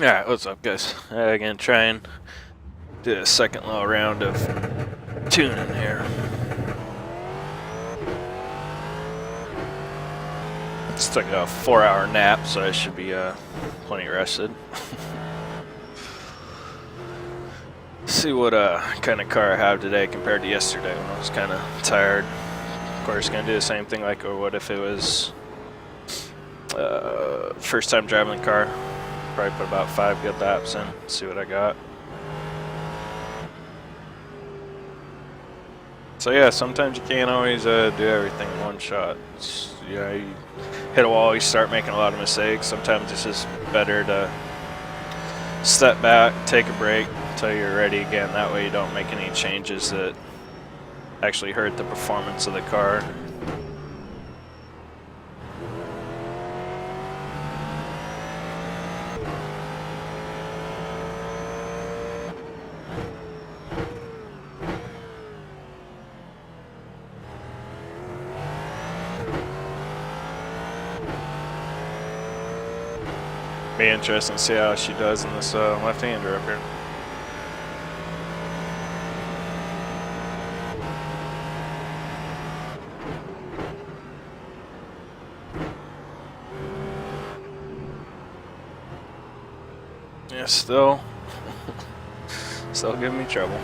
Alright, what's up guys? Gonna try and do a second little round of tuning here. Just took a 4-hour nap, so I should be plenty rested. See what kind of car I have today compared to yesterday when I was kind of tired. Of course, gonna do the same thing like or what if it was first time driving the car. Probably put about 5 good laps in, see what I got. So yeah, sometimes you can't always do everything in one shot. You hit a wall, you start making a lot of mistakes. Sometimes it's just better to step back, take a break until you're ready again. That way you don't make any changes that actually hurt the performance of the car. Be interesting to see how she does in this left-hander up here. Yeah, still giving me trouble.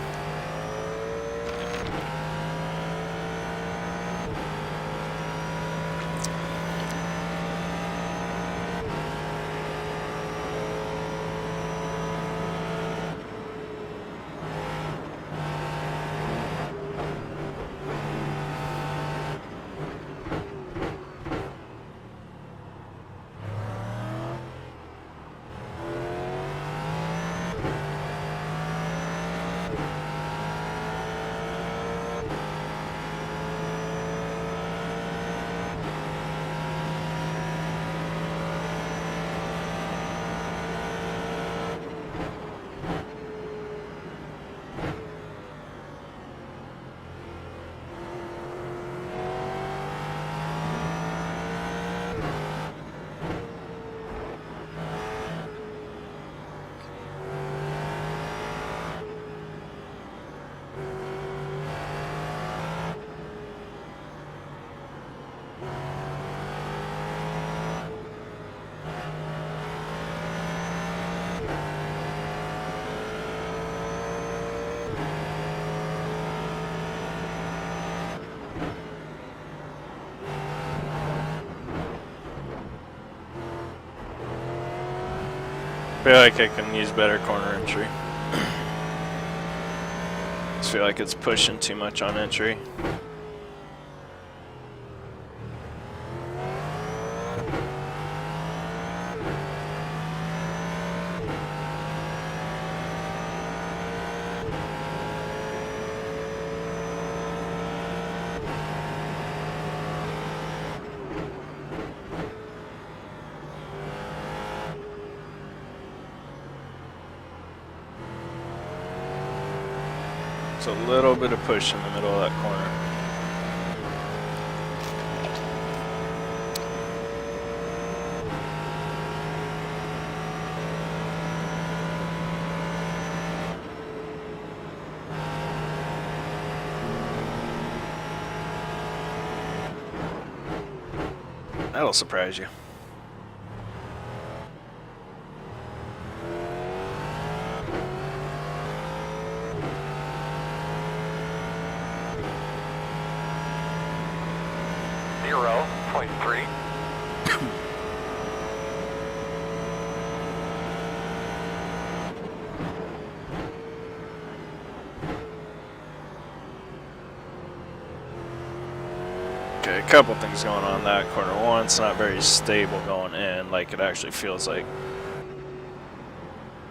I feel like I can use better corner entry. Just feel like it's pushing too much on entry. A little bit of push in the middle of that corner. That'll surprise you. Okay, a couple things going on in that corner. One, it's not very stable going in, like it actually feels like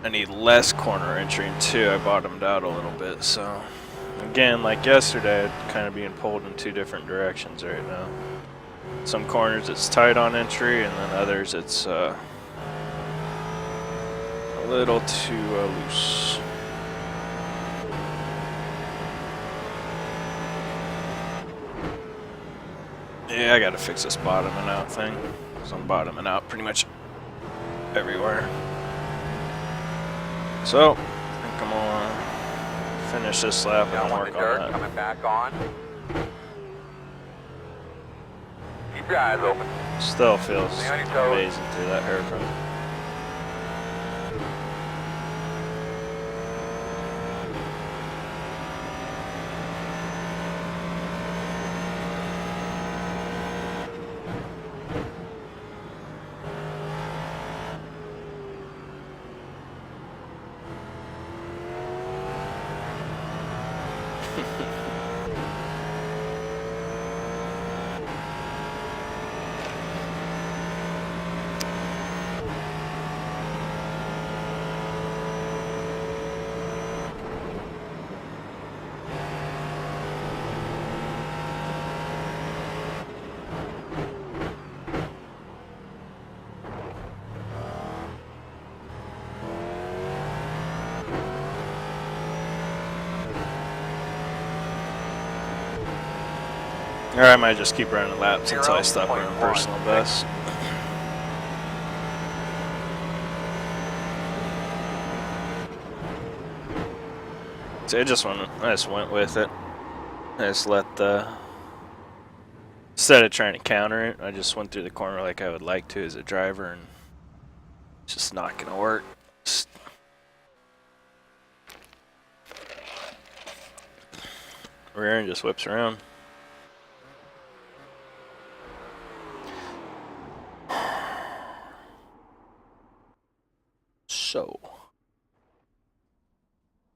I need less corner entry, and two, I bottomed out a little bit, so again, like yesterday, I'm kind of being pulled in two different directions right now. Some corners it's tight on entry, and then others it's a little too loose. Yeah, I gotta fix this bottoming out thing, because I'm bottoming out pretty much everywhere. So, I think I'm gonna finish this lap and work on that. Coming back on. Keep your eyes open. Still feels amazing through that hairpin. Or I might just keep running laps until I stop running personal best. So I just went with it. I just let the, instead of trying to counter it, I just went through the corner like I would like to as a driver, and it's just not gonna work. Rear end just whips around. So,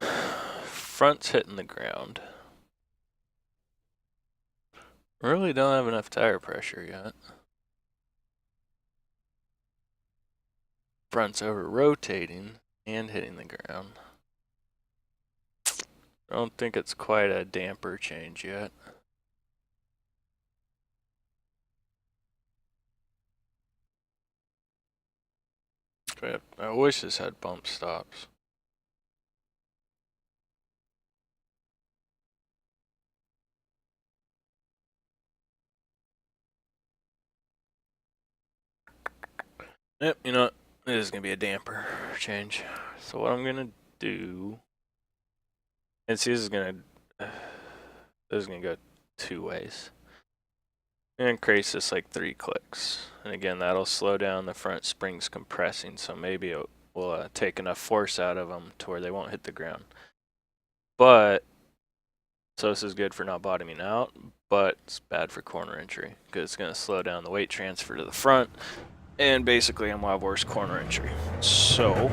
front's hitting the ground. Really don't have enough tire pressure yet. Front's over rotating and hitting the ground. I don't think it's quite a damper change yet. I wish this had bump stops. Yep, you know what? It is going to be a damper change. So what I'm going to do, and see, this is going to go two ways. And increase this like 3 clicks. And again, that'll slow down the front springs compressing, so maybe it will take enough force out of them to where they won't hit the ground. But, so this is good for not bottoming out, but it's bad for corner entry, because it's going to slow down the weight transfer to the front, and basically I'm going to have worse corner entry. So,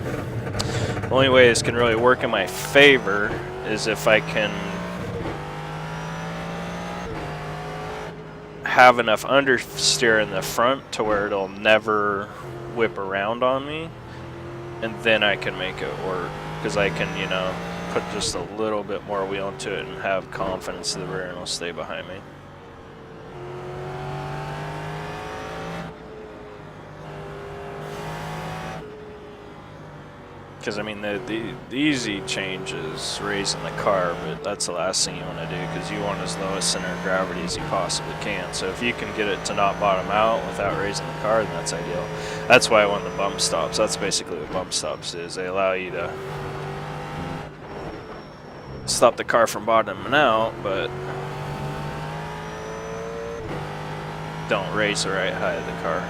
the only way this can really work in my favor is if I can have enough understeer in the front to where it'll never whip around on me, and then I can make it work, because I can, you know, put just a little bit more wheel into it and have confidence the rear end will stay behind me. Because I mean, the easy change is raising the car, but that's the last thing you want to do, because you want as low a center of gravity as you possibly can. So if you can get it to not bottom out without raising the car, then that's ideal. That's why I want the bump stops. That's basically what bump stops is. They allow you to stop the car from bottoming out, but don't raise the right height of the car.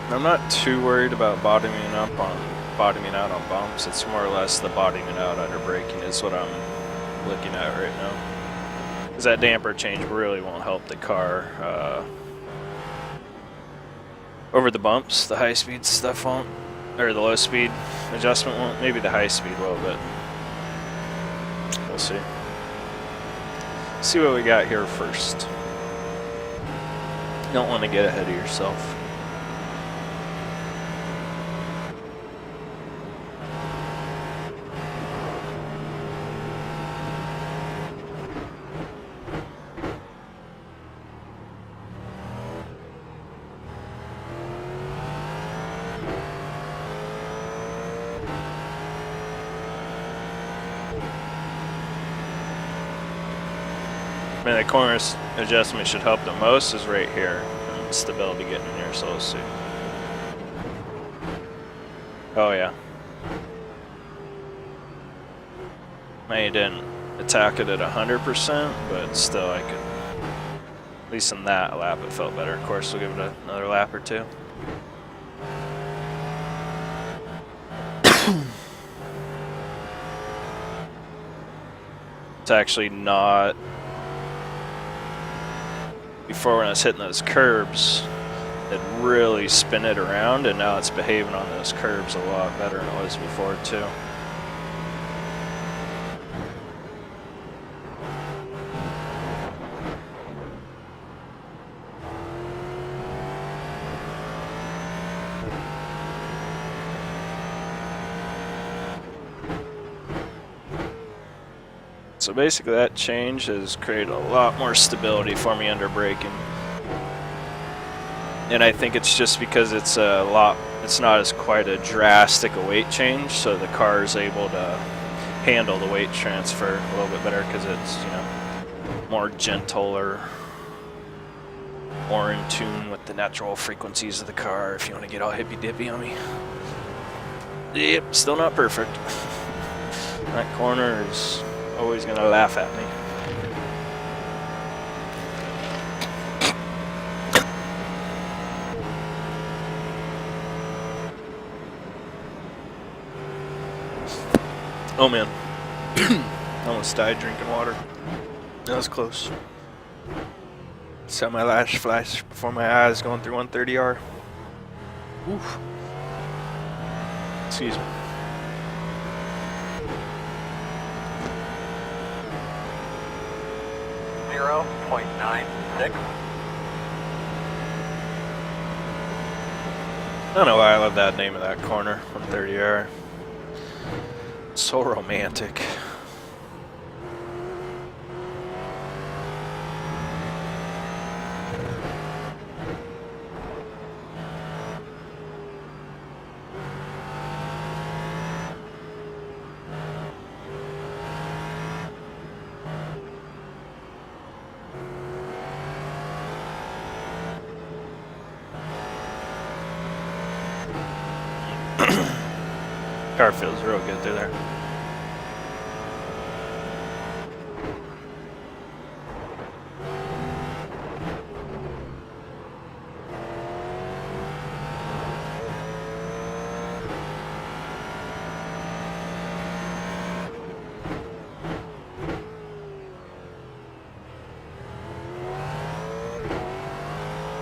I'm not too worried about bottoming out on bumps. It's more or less the bottoming out under braking is what I'm looking at right now. Because that damper change really won't help the car over the bumps. The high speed stuff won't, or the low speed adjustment won't. Maybe the high speed will, but we'll see. See what we got here first. You don't want to get ahead of yourself. mean, the corner adjustment should help the most is right here. And stability getting in here, so let's see. Oh yeah. Maybe didn't attack it at 100%, but still I could, at least in that lap it felt better. Of course, we'll give it another lap or two. It's actually not, before when I was hitting those curbs, it really spin it around, and now it's behaving on those curbs a lot better than it was before too. So basically that change has created a lot more stability for me under braking. And I think it's just because it's it's not as quite a drastic a weight change, so the car is able to handle the weight transfer a little bit better because it's, you know, more gentle or more in tune with the natural frequencies of the car, if you want to get all hippy-dippy on me. Yep, still not perfect. That corner is always going to laugh at me. Oh man, almost died drinking water. That was close. Saw my lash flash before my eyes going through 130R. Oof. Excuse me. .96. I don't know why I love that name of that corner, 130R. It's so romantic. Car feels real good through there.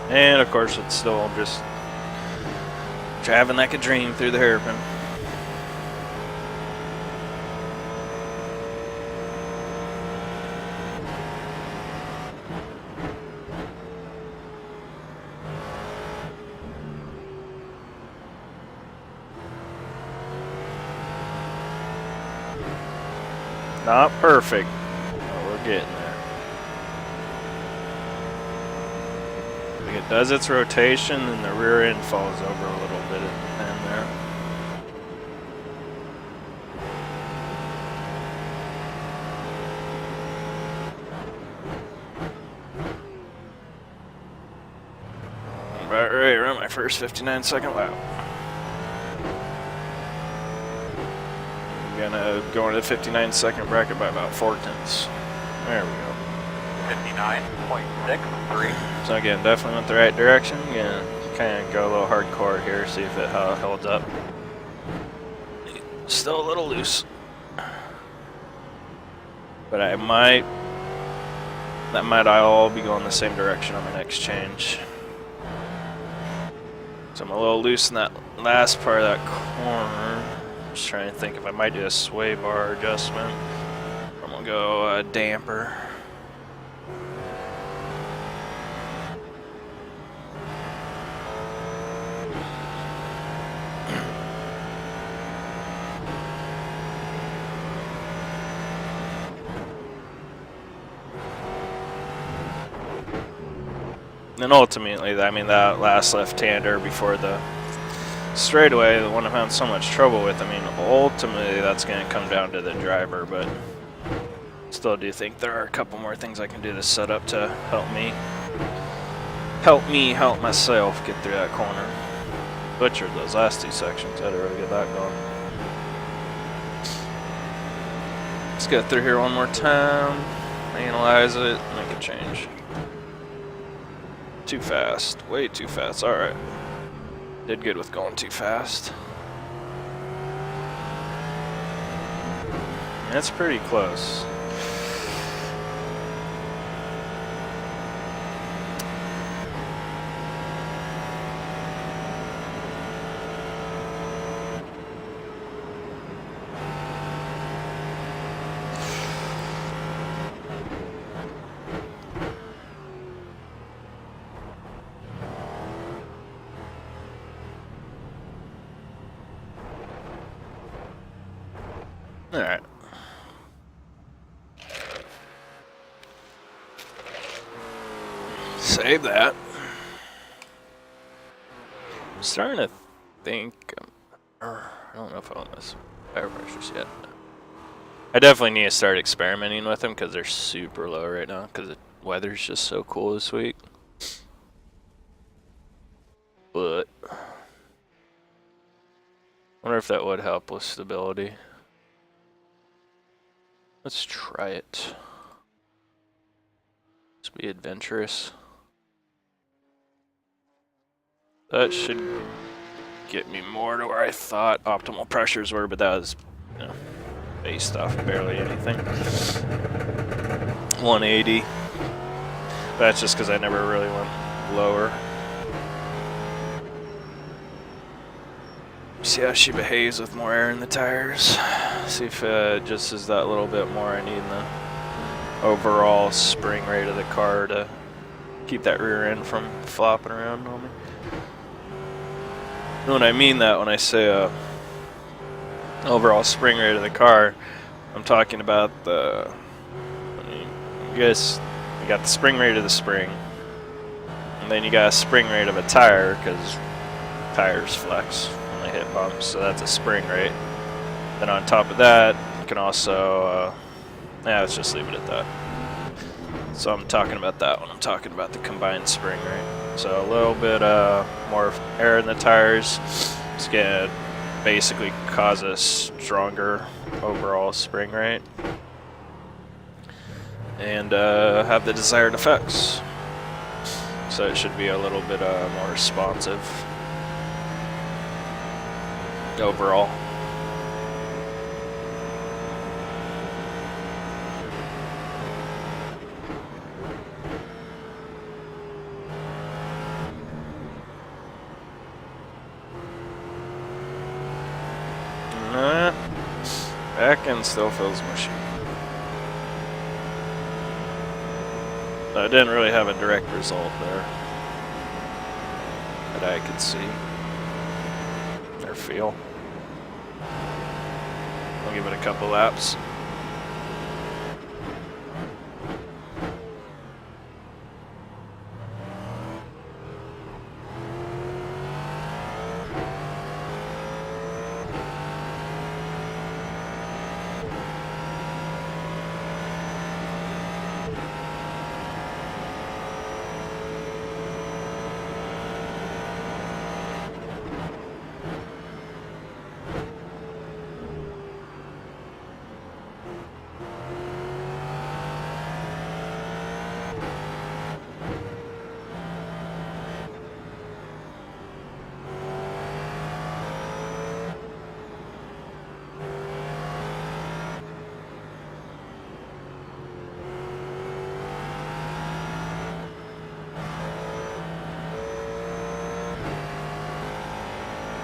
And of course it's still just driving like a dream through the hairpin. Not perfect, but we're getting there. When it does its rotation, and the rear end falls over a little bit at the end there. About ready to run my first 59-second lap. Gonna go into the 59-second bracket by about 4 tenths. There we go. 59.63. So again, definitely went the right direction. Again, kind of go a little hardcore here, see if it holds up. Still a little loose, but that might all be going the same direction on my next change. So I'm a little loose in that last part of that corner. Just trying to think if I might do a sway bar adjustment. I'm gonna go damper. And ultimately, I mean, that last left-hander before the straightaway, the one I'm having so much trouble with, I mean, ultimately that's going to come down to the driver, but Still do think there are a couple more things I can do this setup to help myself get through that corner. Butchered those last two sections. Had to really get that going. Let's go through here one more time, analyze it, make a change. Too fast, way too fast. All right, did good with going too fast. That's pretty close. All right. Save that. I'm starting to think, I don't know if I want this tire pressures yet. I definitely need to start experimenting with them because they're super low right now because the weather's just so cool this week. But I wonder if that would help with stability. Let's try it. Let's be adventurous. That should get me more to where I thought optimal pressures were, but that was, you know, based off barely anything. 180. That's just because I never really went lower. See how she behaves with more air in the tires. See if it just is that little bit more I need in the overall spring rate of the car to keep that rear end from flopping around on me. And when I mean that, when I say overall spring rate of the car, I'm talking about the, I guess you got the spring rate of the spring, and then you got a spring rate of a tire because tires flex when they hit bumps, so that's a spring rate. Then on top of that, you can also, let's just leave it at that. So I'm talking about that when I'm talking about the combined spring rate. So a little bit more air in the tires is going to basically cause a stronger overall spring rate and have the desired effects. So it should be a little bit more responsive overall. Back end still feels mushy. I didn't really have a direct result there that I could see or feel. I'll give it a couple laps.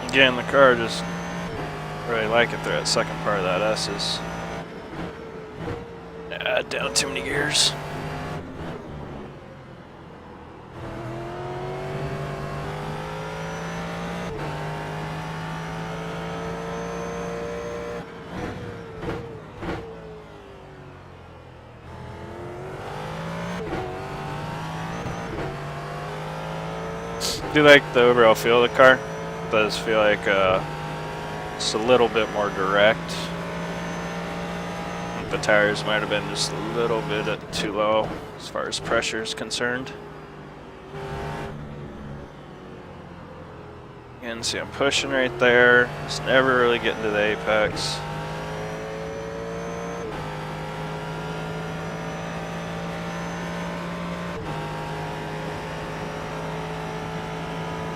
Again, the car just really like it through that second part of that S is down too many gears. I do like the overall feel of the car. It does feel like it's a little bit more direct. the tires might have been just a little bit too low as far as pressure is concerned. And see, I'm pushing right there. Just never really getting to the apex.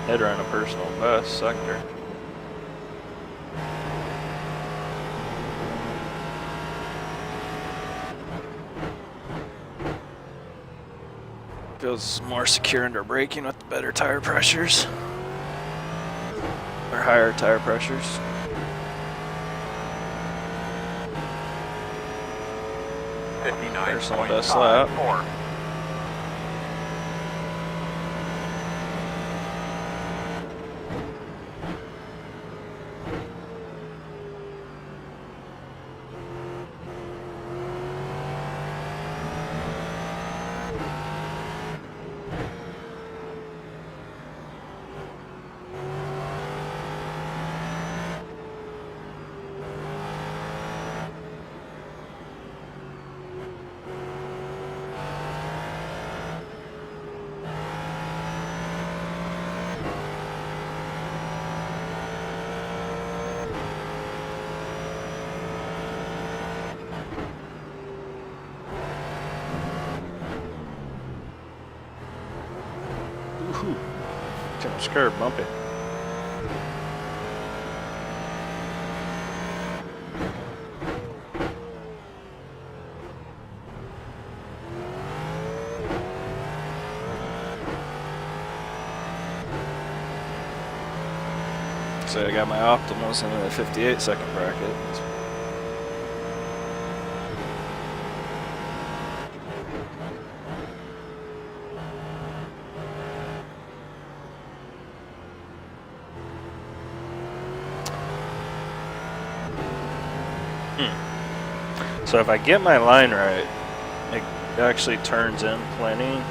Head around a personal best sector. Feels more secure under braking with the better tire pressures. Or higher tire pressures. Personal best lap. Ooh, too much curb, bumpy. So I got my optimals in the 58-second bracket. So if I get my line right, it actually turns in plenty,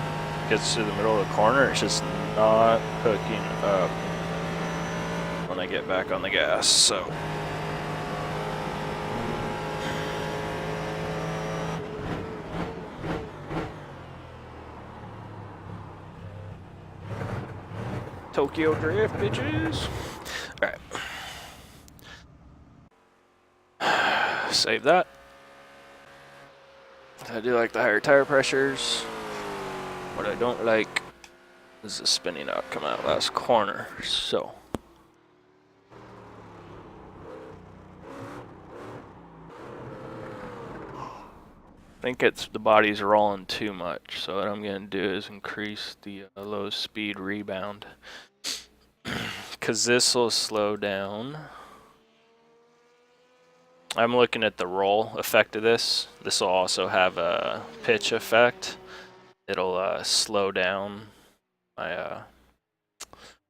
gets to the middle of the corner, it's just not hooking up when I get back on the gas, so. Tokyo Drift, bitches. Alright. Save that. I do like the higher tire pressures. What I don't like is the spinning out coming out last corner, so. I think it's the body's rolling too much, so what I'm going to do is increase the low speed rebound. Because this will slow down. I'm looking at the roll effect of this. This will also have a pitch effect. It'll slow down my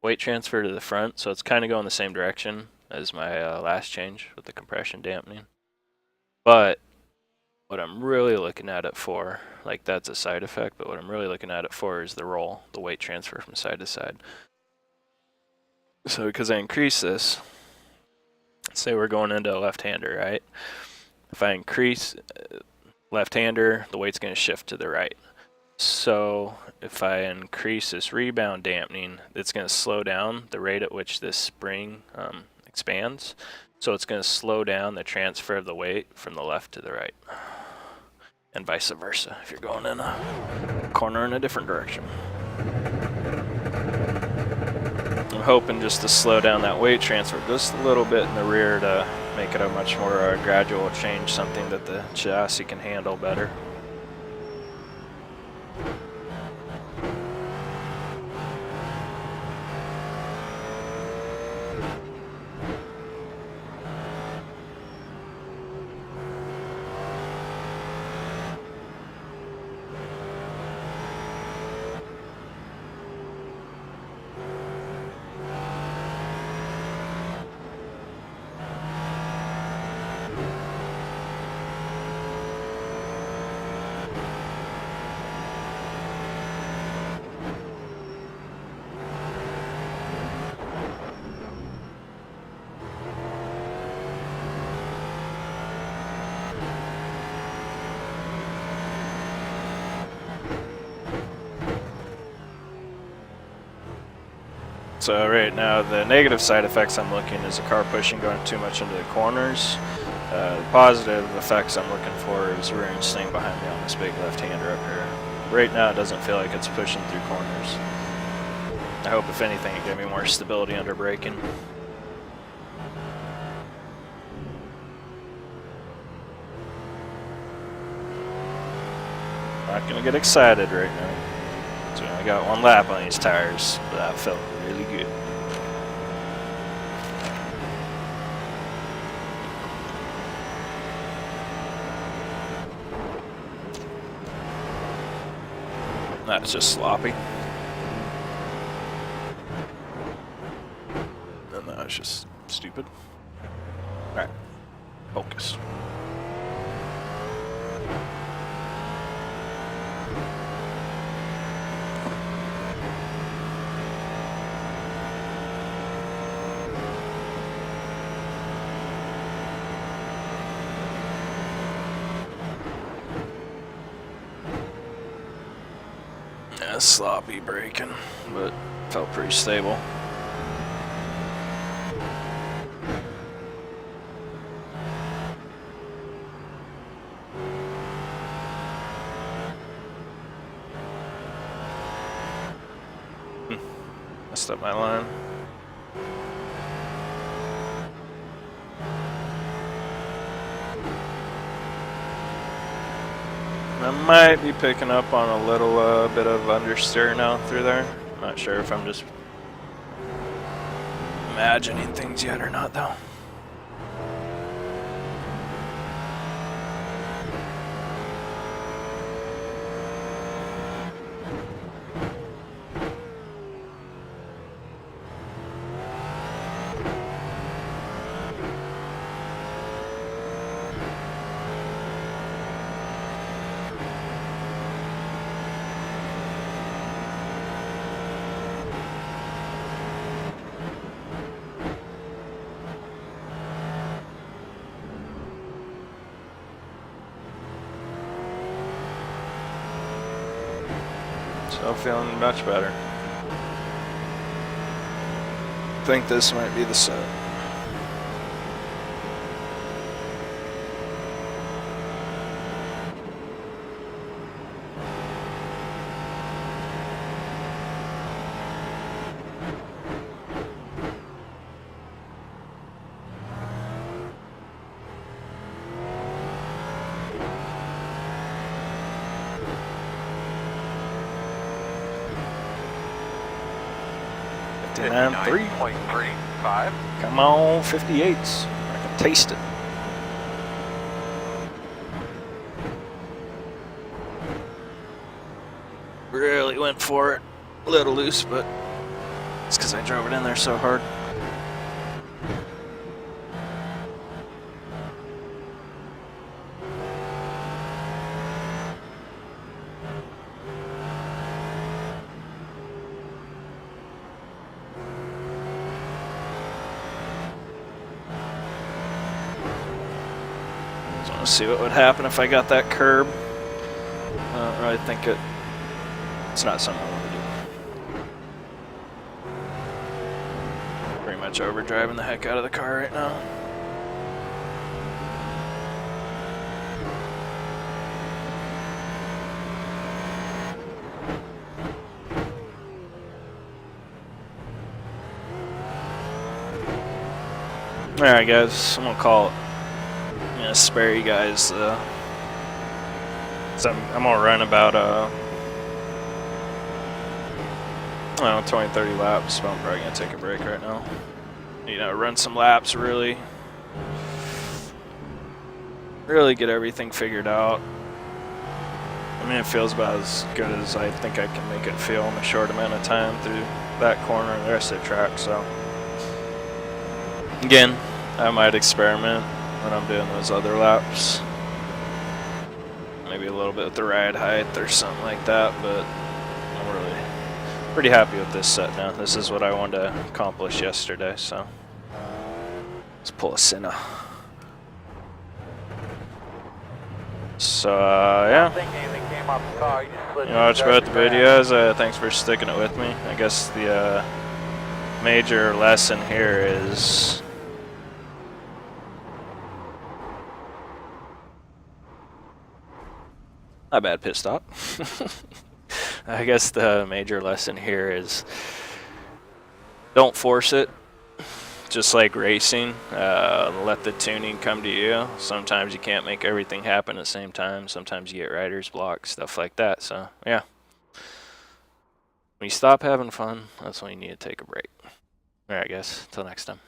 weight transfer to the front, so it's kind of going the same direction as my last change with the compression dampening. But what I'm really looking at it for, like that's a side effect, but what I'm really looking at it for is the roll, the weight transfer from side to side. So because I increase this, say we're going into a left-hander, right? If I increase left-hander, the weight's going to shift to the right. So if I increase this rebound dampening, it's going to slow down the rate at which this spring expands. So it's going to slow down the transfer of the weight from the left to the right. And vice versa, if you're going in a corner in a different direction. I'm hoping just to slow down that weight transfer just a little bit in the rear to make it a much more gradual change, something that the chassis can handle better. So right now, the negative side effects I'm looking is a car pushing going too much into the corners. The positive effects I'm looking for is rear end staying behind me on this big left-hander up here. Right now, it doesn't feel like it's pushing through corners. I hope, if anything, it gave me more stability under braking. Not gonna get excited right now. So I got one lap on these tires, but that felt really good. That's just sloppy. And that's just stupid. Alright, focus. Yeah, sloppy braking, but felt pretty stable. Messed up my line. I might be picking up on a little bit of understeer now through there. I'm not sure if I'm just imagining things yet or not, though. So feeling much better. I think this might be the set. And 3.35. Come on, 58s. I can taste it. Really went for it. A little loose, but it's because I drove it in there so hard. Let's see what would happen if I got that curb. I don't really think it's not something I want to do. Pretty much overdriving the heck out of the car right now. Alright guys, I'm gonna call it. I'm gonna spare you guys. So I'm gonna run about I don't know, 20-30 laps, but I'm probably gonna take a break right now. You know, run some laps, really get everything figured out. I mean, it feels about as good as I think I can make it feel in a short amount of time through that corner and the rest of the track. So again, I might experiment when I'm doing those other laps. Maybe a little bit with the ride height or something like that, but I'm really pretty happy with this set now. This is what I wanted to accomplish yesterday, so let's pull a Senna. So, yeah. You know, that's about the videos. Thanks for sticking it with me. I guess the major lesson here is not bad pit stop. I guess the major lesson here is don't force it. Just like racing, let the tuning come to you. Sometimes you can't make everything happen at the same time. Sometimes you get writer's block, stuff like that. So yeah, when you stop having fun, that's when you need to take a break. All right, guys, until next time.